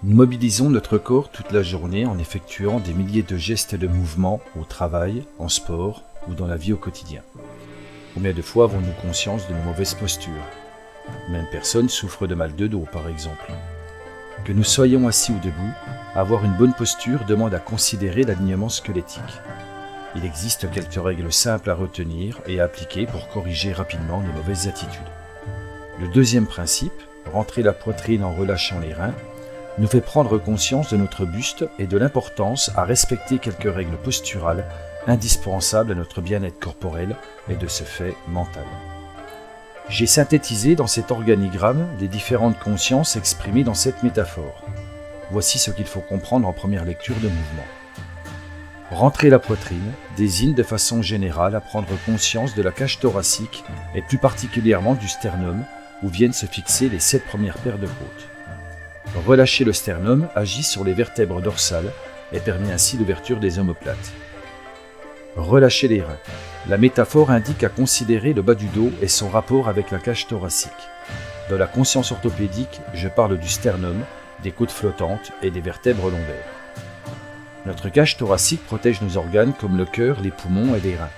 Nous mobilisons notre corps toute la journée en effectuant des milliers de gestes et de mouvements au travail, en sport ou dans la vie au quotidien. Combien de fois avons-nous conscience de nos mauvaises postures? Même personne souffre de mal de dos, par exemple. Que nous soyons assis ou debout, avoir une bonne posture demande à considérer l'alignement squelettique. Il existe quelques règles simples à retenir et à appliquer pour corriger rapidement les mauvaises attitudes. Le deuxième principe, rentrer la poitrine en relâchant les reins, nous fait prendre conscience de notre buste et de l'importance à respecter quelques règles posturales indispensables à notre bien-être corporel et de ce fait mental. J'ai synthétisé dans cet organigramme les différentes consciences exprimées dans cette métaphore. Voici ce qu'il faut comprendre en première lecture de mouvement. Rentrer la poitrine désigne de façon générale à prendre conscience de la cage thoracique et plus particulièrement du sternum où viennent se fixer les 7 premières paires de côtes. Relâcher le sternum agit sur les vertèbres dorsales et permet ainsi l'ouverture des omoplates. Relâcher les reins. La métaphore indique à considérer le bas du dos et son rapport avec la cage thoracique. Dans la conscience orthopédique, je parle du sternum, des côtes flottantes et des vertèbres lombaires. Notre cage thoracique protège nos organes comme le cœur, les poumons et les reins.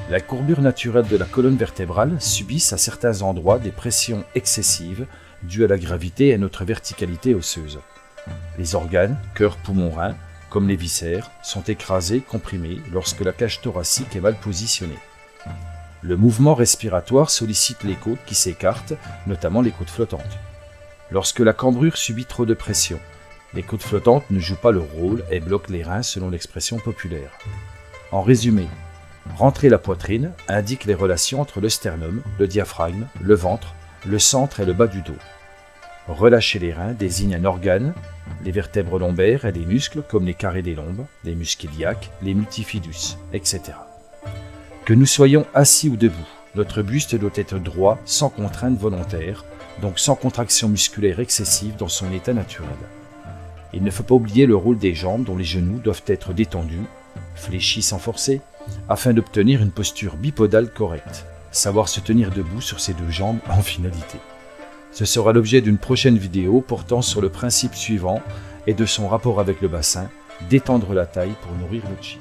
La courbure naturelle de la colonne vertébrale subit à certains endroits des pressions excessives dues à la gravité et à notre verticalité osseuse. Les organes, cœur, poumons, reins, comme les viscères, sont écrasés, comprimés lorsque la cage thoracique est mal positionnée. Le mouvement respiratoire sollicite les côtes qui s'écartent, notamment les côtes flottantes. Lorsque la cambrure subit trop de pression, les côtes flottantes ne jouent pas leur rôle et bloquent les reins selon l'expression populaire. En résumé, rentrer la poitrine indique les relations entre le sternum, le diaphragme, le ventre, le centre et le bas du dos. Relâcher les reins désigne un organe, les vertèbres lombaires et les muscles comme les carrés des lombes, les muscles iliaques, les multifidus, etc. Que nous soyons assis ou debout, notre buste doit être droit sans contrainte volontaire, donc sans contraction musculaire excessive dans son état naturel. Il ne faut pas oublier le rôle des jambes dont les genoux doivent être détendus, fléchis sans forcer, afin d'obtenir une posture bipodale correcte, savoir se tenir debout sur ses 2 jambes en finalité. Ce sera l'objet d'une prochaine vidéo portant sur le principe suivant et de son rapport avec le bassin, détendre la taille pour nourrir le chi.